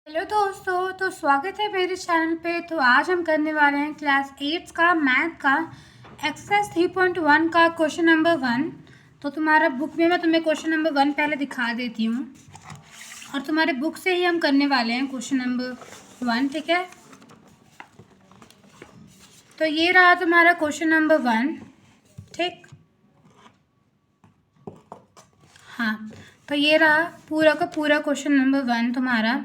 Hello दोस्तों, तो स्वागत है मेरे चैनल पे। तो आज हम करने वाले हैं क्लास 8 का मैथ का एक्सरसाइज 3.1 का क्वेश्चन नंबर 1। तो तुम्हारा बुक में मैं तुम्हें क्वेश्चन नंबर 1 पहले दिखा देती हूँ और तुम्हारे बुक से ही हम करने वाले हैं क्वेश्चन नंबर 1, ठीक है। तो ये रहा तुम्हारा क्वेश्चन नंबर 1, ठीक। हाँ, तो ये रहा पूरा का पूरा क्वेश्चन नंबर 1 तुम्हारा,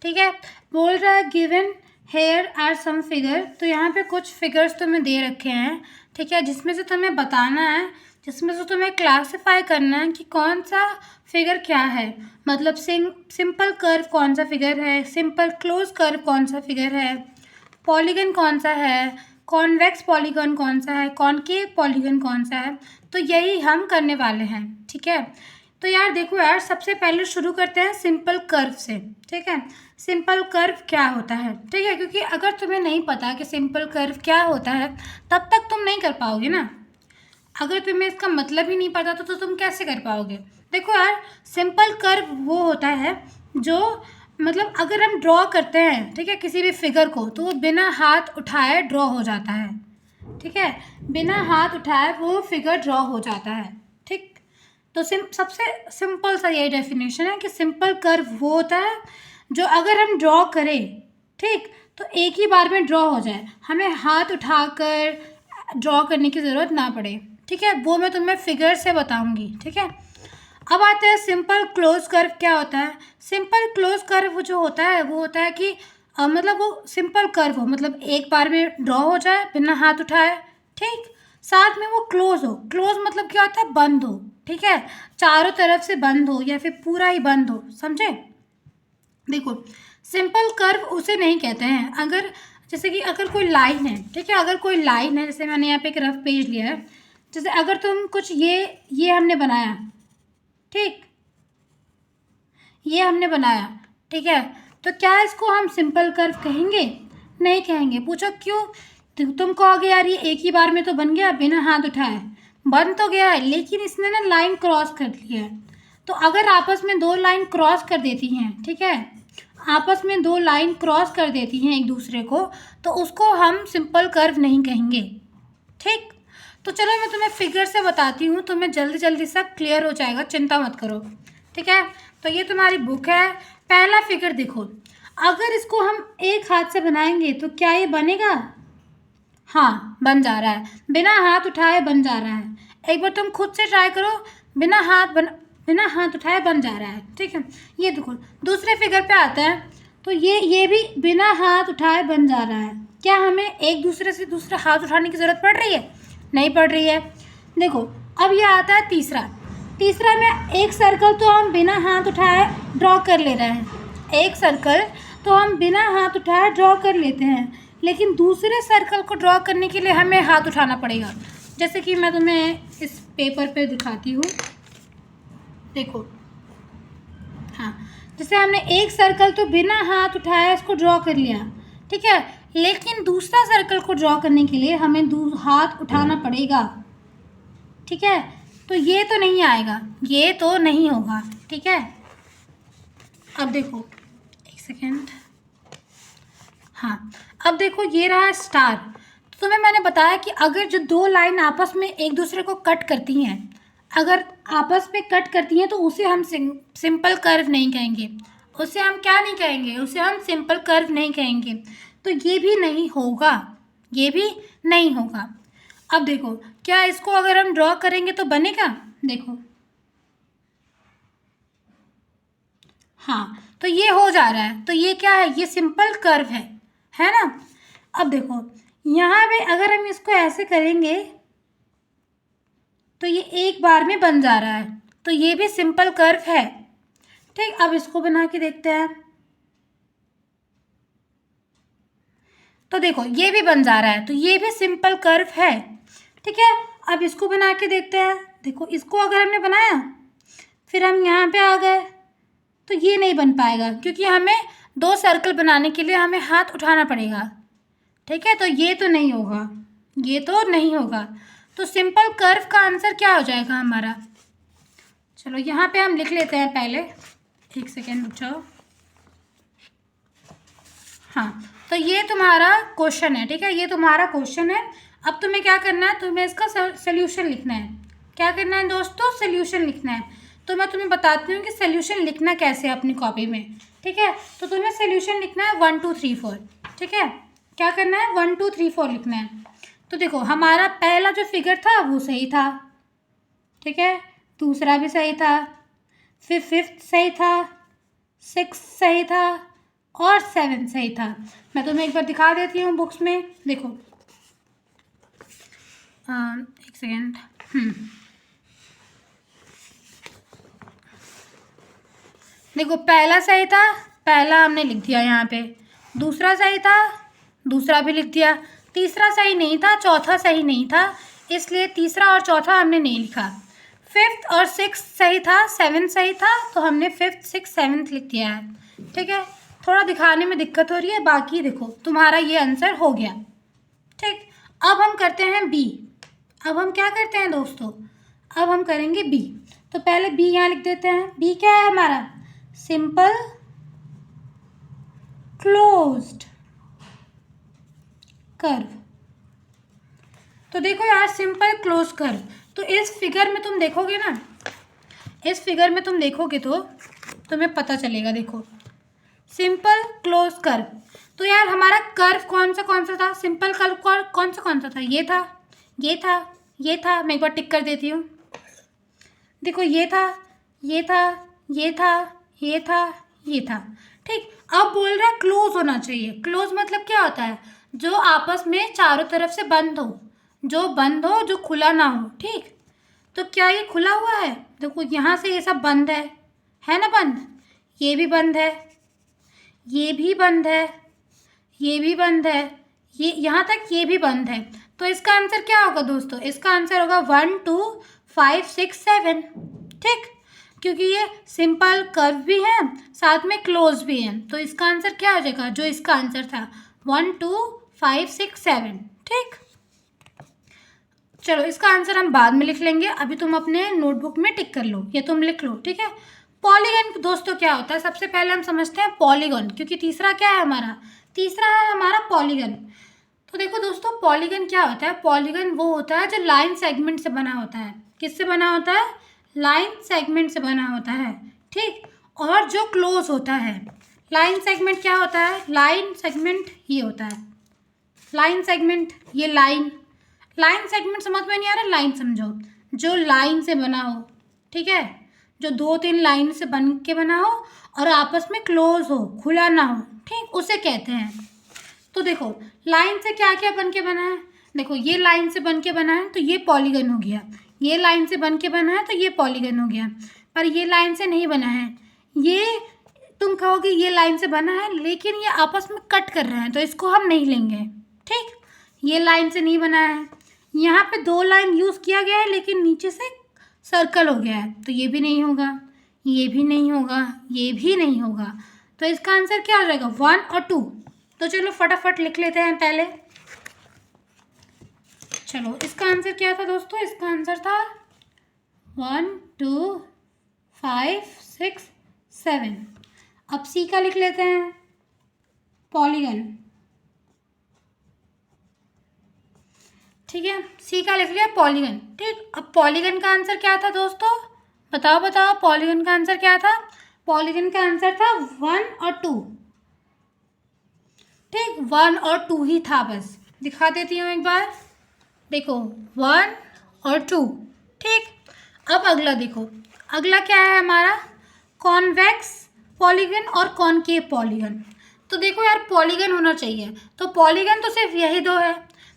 ठीक है। बोल रहा है given here are some figure. तो यहाँ पे कुछ फिगर्स तुम्हें दे रखे हैं, ठीक है, जिसमें से तुम्हें बताना है, जिसमें से तुम्हें क्लासिफाई करना है कि कौन सा फिगर क्या है। मतलब सिंपल कर्व कौन सा फिगर है, सिंपल क्लोज कर्व कौन सा फिगर है, पॉलीगन कौन सा है, कॉन्वेक्स पॉलीगन कौन सा है, कॉनकेव पॉलीगन कौन सा है। तो यही हम करने वाले हैं, ठीक है। तो यार देखो यार, सबसे पहले शुरू करते हैं सिंपल कर्व से, ठीक है। सिंपल कर्व क्या होता है, ठीक है, क्योंकि अगर तुम्हें नहीं पता कि सिंपल कर्व क्या होता है तब तक तुम नहीं कर पाओगे ना। अगर तुम्हें इसका मतलब ही नहीं पता तो तुम कैसे कर पाओगे। देखो यार, सिंपल कर्व वो होता है जो मतलब अगर हम ड्रॉ करते हैं, ठीक है, किसी भी फिगर को, तो वो बिना हाथ उठाए ड्रॉ हो जाता है, ठीक है। बिना हाथ उठाए वो फिगर ड्रॉ हो जाता है, ठीक। तो सबसे सिंपल सा यही डेफिनेशन है कि सिंपल कर्व वो होता है जो अगर हम ड्रॉ करें, ठीक, तो एक ही बार में ड्रॉ हो जाए, हमें हाथ उठाकर ड्रॉ करने की ज़रूरत ना पड़े, ठीक है। वो मैं तुम्हें फिगर से बताऊंगी, ठीक है। अब आते हैं सिंपल क्लोज कर्व क्या होता है। सिंपल क्लोज कर्व जो होता है वो होता है कि मतलब वो सिंपल कर्व हो, मतलब एक बार में ड्रॉ हो जाए बिना हाथ उठाए, ठीक, साथ में वो क्लोज हो। क्लोज मतलब क्या होता है, बंद हो, ठीक है, चारों तरफ से बंद हो या फिर पूरा ही बंद हो, समझे। देखो, सिंपल कर्व उसे नहीं कहते हैं अगर, जैसे कि अगर कोई लाइन है, ठीक है, अगर कोई लाइन है, जैसे मैंने यहाँ पे एक रफ पेज लिया है, जैसे अगर तुम कुछ ये हमने बनाया, ठीक, ये हमने बनाया, ठीक है, तो क्या इसको हम सिंपल कर्व कहेंगे? नहीं कहेंगे। पूछो क्यों? तुम कहोगे यार ये एक ही बार में तो बन गया बिना हाथ उठाए, बन तो गया है लेकिन इसने ना लाइन क्रॉस कर ली है। तो अगर आपस में दो लाइन क्रॉस कर देती हैं, ठीक है, आपस में दो लाइन क्रॉस कर देती हैं एक दूसरे को, तो उसको हम सिंपल कर्व नहीं कहेंगे, ठीक। तो चलो मैं तुम्हें फिगर से बताती हूँ, तुम्हें जल्दी जल्दी सब क्लियर हो जाएगा, चिंता मत करो, ठीक है। तो ये तुम्हारी बुक है। पहला फिगर देखो, अगर इसको हम एक हाथ से बनाएंगे तो क्या ये बनेगा? हाँ, बन जा रहा है, बिना हाथ उठाए बन जा रहा है। एक बार तुम खुद से ट्राई करो, बिना हाथ उठाए बन जा रहा है, ठीक है। ये देखो, दूसरे फिगर पे आता है, तो ये भी बिना हाथ उठाए बन जा रहा है। क्या हमें एक दूसरे से दूसरा हाथ उठाने की ज़रूरत पड़ रही है? नहीं पड़ रही है। देखो, अब ये आता है तीसरा। तीसरा में एक सर्कल तो हम बिना हाथ उठाए ड्रॉ कर ले रहे हैं, एक सर्कल तो हम बिना हाथ उठाए ड्रॉ कर लेते हैं, लेकिन दूसरे सर्कल को ड्रॉ करने के लिए हमें हाथ उठाना पड़ेगा। जैसे कि मैं तुम्हें इस पेपर पे दिखाती हूँ, देखो। हाँ, जैसे हमने एक सर्कल तो बिना हाथ उठाए इसको ड्रॉ कर लिया, ठीक है, लेकिन दूसरा सर्कल को ड्रॉ करने के लिए हमें हाथ उठाना पड़ेगा, ठीक है। तो ये तो नहीं आएगा, ये तो नहीं होगा, ठीक है। अब देखो, एक सेकेंड, हाँ, अब देखो ये रहा स्टार। तो तुम्हें मैंने बताया कि अगर जो दो लाइन आपस में एक दूसरे को कट करती हैं, अगर आपस में कट करती हैं तो उसे हम सिंपल कर्व नहीं कहेंगे, उसे हम क्या नहीं कहेंगे, उसे हम सिंपल कर्व नहीं कहेंगे। तो ये भी नहीं होगा, ये भी नहीं होगा। अब देखो, क्या इसको अगर हम ड्रॉ करेंगे तो बनेगा? देखो, हाँ, तो ये हो जा रहा है, तो ये क्या है, ये सिंपल कर्व है ना। अब देखो, यहाँ पे अगर हम इसको ऐसे करेंगे तो ये एक बार में बन जा रहा है, तो ये भी सिंपल कर्व है, ठीक। अब इसको बना के देखते हैं, तो देखो ये भी बन जा रहा है, तो ये भी सिंपल कर्व है, ठीक है। अब इसको बना के देखते हैं, देखो इसको अगर हमने बनाया फिर हम यहाँ पे आ गए, तो ये नहीं बन पाएगा क्योंकि हमें दो सर्कल बनाने के लिए हमें हाथ उठाना पड़ेगा, ठीक है। तो ये तो नहीं होगा, ये तो नहीं होगा। तो सिंपल कर्व का आंसर क्या हो जाएगा हमारा? चलो यहाँ पे हम लिख लेते हैं पहले, एक सेकेंड रुक जाओ। हाँ, तो ये तुम्हारा क्वेश्चन है, ठीक है, ये तुम्हारा क्वेश्चन है। अब तुम्हें क्या करना है, तुम्हें इसका सोल्यूशन लिखना है। क्या करना है दोस्तों, सोल्यूशन लिखना है। तो मैं तुम्हें बताती हूँ कि सोल्यूशन लिखना कैसे है अपनी कॉपी में, ठीक है। तो तुम्हें सोल्यूशन लिखना है 1 2 3 4, ठीक है। क्या करना है, 1 2 3 4 लिखना है। तो देखो हमारा पहला जो फिगर था वो सही था, ठीक है, दूसरा भी सही था, फिर 5th सही था, 6 सही था और 7 सही था। मैं तुम्हें एक बार दिखा देती हूँ बुक्स में, देखो एक सेकेंड। देखो पहला सही था, पहला हमने लिख दिया यहाँ पे, दूसरा सही था, दूसरा भी लिख दिया, तीसरा सही नहीं था, चौथा सही नहीं था, इसलिए तीसरा और चौथा हमने नहीं लिखा। 5th और 6th सही था, 7th सही था, तो हमने 5th 6th 7th लिख दिया है, ठीक है। थोड़ा दिखाने में दिक्कत हो रही है, बाकी देखो तुम्हारा ये आंसर हो गया, ठीक। अब हम करते हैं बी। अब हम क्या करते हैं दोस्तों, अब हम करेंगे बी। तो पहले बी यहाँ लिख देते हैं। बी क्या है हमारा, सिंपल क्लोज्ड कर्व। तो देखो यार, सिंपल क्लोज कर्व, तो इस फिगर में तुम देखोगे ना, इस फिगर में तुम देखोगे तो तुम्हें पता चलेगा। देखो सिंपल क्लोज कर्व, तो यार हमारा कर्व कौन सा था, सिंपल कर्व कौन सा था, ये था, ये था, ये था। मैं एक बार टिक कर देती हूँ। देखो ये था, ये था, ये था, ये था, ये था, ठीक। अब बोल रहा है क्लोज होना चाहिए। क्लोज मतलब क्या होता है, जो आपस में चारों तरफ से बंद हो, जो बंद हो, जो खुला ना हो, ठीक। तो क्या ये खुला हुआ है, देखो यहाँ से ये सब बंद है ना बंद, ये भी बंद है, ये भी बंद है, ये भी बंद है, ये यहाँ तक ये भी बंद है। तो इसका आंसर क्या होगा दोस्तों, इसका आंसर होगा 1 2 5 6 7, ठीक। क्योंकि ये सिंपल कर्व भी है, साथ में क्लोज भी है, तो इसका आंसर क्या हो जाएगा, जो इसका आंसर था 1 2 5 6 7, ठीक। चलो इसका आंसर हम बाद में लिख लेंगे, अभी तुम अपने नोटबुक में टिक कर लो, ये तुम लिख लो, ठीक है। पॉलीगन दोस्तों क्या होता है, सबसे पहले हम समझते हैं पॉलीगन, क्योंकि तीसरा क्या है हमारा, तीसरा है हमारा पॉलीगन। तो देखो दोस्तों पॉलीगन क्या होता है, पॉलीगन वो होता है जो लाइन सेगमेंट से बना होता है। किससे बना होता है, लाइन सेगमेंट से बना होता है, ठीक। और जो क्लोज होता है, लाइन सेगमेंट क्या होता है, लाइन सेगमेंट ये होता है, लाइन सेगमेंट, ये लाइन सेगमेंट समझ में नहीं आ रहा, लाइन समझो, जो लाइन से बना हो, ठीक है, जो 2-3 लाइन से बन के बना हो और आपस में क्लोज हो, खुला ना हो, ठीक, उसे कहते हैं। तो देखो लाइन से क्या क्या बन के बना है, देखो ये लाइन से बन के बना है तो ये पॉलीगन हो गया, ये लाइन से बन के बना है तो ये पॉलीगन हो गया। पर ये लाइन से नहीं बना है, ये तुम कहोगे ये लाइन से बना है लेकिन ये आपस में कट कर रहे हैं, तो इसको हम नहीं लेंगे, ठीक। ये लाइन से नहीं बना है, यहाँ पे 2 लाइन यूज़ किया गया है लेकिन नीचे से सर्कल हो गया है, तो ये भी नहीं होगा, ये भी नहीं होगा, ये भी नहीं होगा। तो इसका आंसर क्या हो जाएगा, 1 और 2। तो चलो फटाफट लिख लेते हैं पहले। चलो इसका आंसर क्या था दोस्तों, इसका आंसर था 1 2 5 6 7। अब सी का लिख लेते हैं, पॉलीगन, ठीक है, सी का लिख लिया पॉलीगन, ठीक। अब पॉलीगन का आंसर क्या था दोस्तों, बताओ पॉलीगन का आंसर क्या था, पॉलीगन का आंसर था 1 और 2, ठीक। 1 और 2 ही था, बस दिखा देती हूँ एक बार, देखो 1 और 2, ठीक। अब अगला देखो, अगला क्या है हमारा, कॉन्वेक्स पॉलीगन और कॉनकेव पॉलीगन। तो देखो यार पॉलीगन होना चाहिए, तो पॉलीगन तो सिर्फ यही 2 है,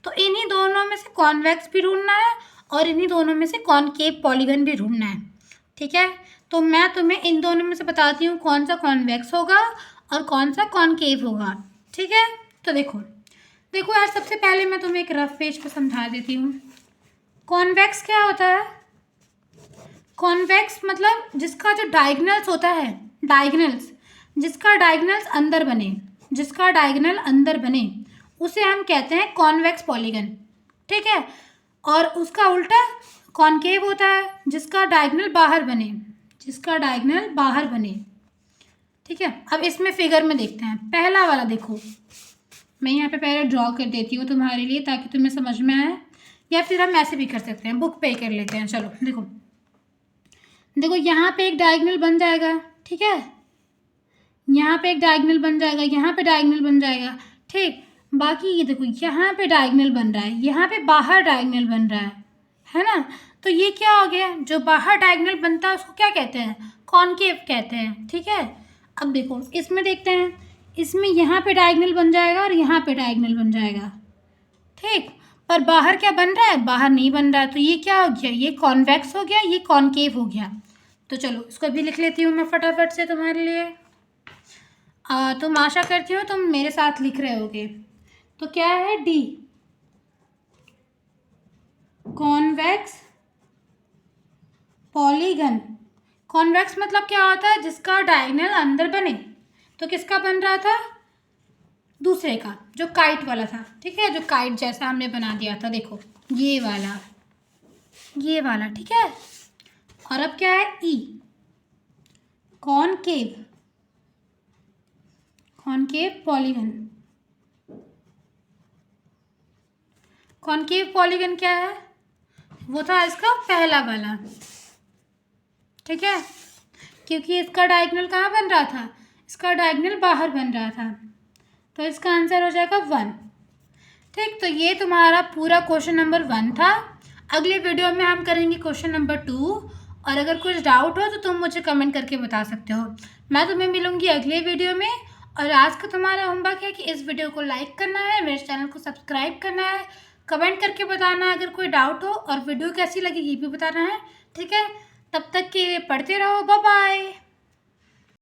तो इन्हीं दोनों में से कॉन्वेक्स भी ढूंढना है और इन्हीं दोनों में से कॉनकेव पॉलीगन भी ढूंढना है, ठीक है। तो मैं तुम्हें इन दोनों में से बताती हूँ कौन सा कॉन्वेक्स होगा और कौन सा कॉनकेव होगा, ठीक है। तो देखो यार सबसे पहले मैं तुम्हें एक रफ पेज पे समझा देती हूँ। कॉन्वेक्स क्या होता है, कॉन्वेक्स मतलब जिसका जो डायगोनल्स होता है, डायगोनल्स, जिसका डायगोनल्स अंदर बने, जिसका डायगोनल अंदर बने उसे हम कहते हैं कॉन्वेक्स पॉलीगन, ठीक है। और उसका उल्टा कॉनकेव होता है, जिसका डायगोनल बाहर बने, जिसका डायगोनल बाहर बने, ठीक है। अब इसमें फिगर में देखते हैं, पहला वाला देखो, मैं यहाँ पे पहले ड्रॉ कर देती हूँ तुम्हारे लिए ताकि तुम्हें समझ में आए, या फिर हम ऐसे भी कर सकते हैं, बुक पे कर लेते हैं। चलो देखो देखो, यहाँ पे एक डायगोनल बन जाएगा, ठीक है, यहाँ पे एक डायगोनल बन जाएगा, यहाँ पे डायगोनल बन जाएगा, ठीक। बाकी ये देखो, यहाँ पे डायगोनल बन रहा है, यहाँ पे बाहर डायगोनल बन रहा है ना। तो ये क्या हो गया, जो बाहर डायगोनल बनता है उसको क्या कहते हैं, कॉनकेव कहते हैं, ठीक है। अब देखो इसमें देखते हैं, इसमें यहाँ पे डायगोनल बन जाएगा और यहाँ पे डायगोनल बन जाएगा, ठीक। पर बाहर क्या बन रहा है, बाहर नहीं बन रहा है। तो ये क्या हो गया, ये कॉन्वेक्स हो गया, ये कॉनकेव हो गया। तो चलो इसको भी लिख लेती हूँ मैं फटाफट से तुम्हारे लिए। तुम आशा करती हो तुम मेरे साथ लिख रहे होगे। तो क्या है, डी कॉन्वेक्स पॉलीगन। कॉन्वेक्स मतलब क्या होता है, जिसका डायगोनल अंदर बने। तो किसका बन रहा था, दूसरे का, जो काइट वाला था, ठीक है, जो काइट जैसा हमने बना दिया था, देखो ये वाला, ये वाला, ठीक है। और अब क्या है, E concave, concave polygon. Concave polygon क्या है, वो था इसका पहला वाला, ठीक है, क्योंकि इसका डायगोनल कहाँ बन रहा था, इसका डायगोनल बाहर बन रहा था। तो इसका आंसर हो जाएगा 1, ठीक। तो ये तुम्हारा पूरा क्वेश्चन नंबर 1 था। अगले वीडियो में हम करेंगे क्वेश्चन नंबर 2। और अगर कुछ डाउट हो तो तुम मुझे कमेंट करके बता सकते हो। मैं तुम्हें मिलूंगी अगले वीडियो में। और आज का तुम्हारा होमवर्क है कि इस वीडियो को लाइक करना है, मेरे चैनल को सब्सक्राइब करना है, कमेंट करके बताना है अगर कोई डाउट हो, और वीडियो कैसी लगी ये भी बताना है, ठीक है। तब तक के लिए पढ़ते रहो, बाय बाय।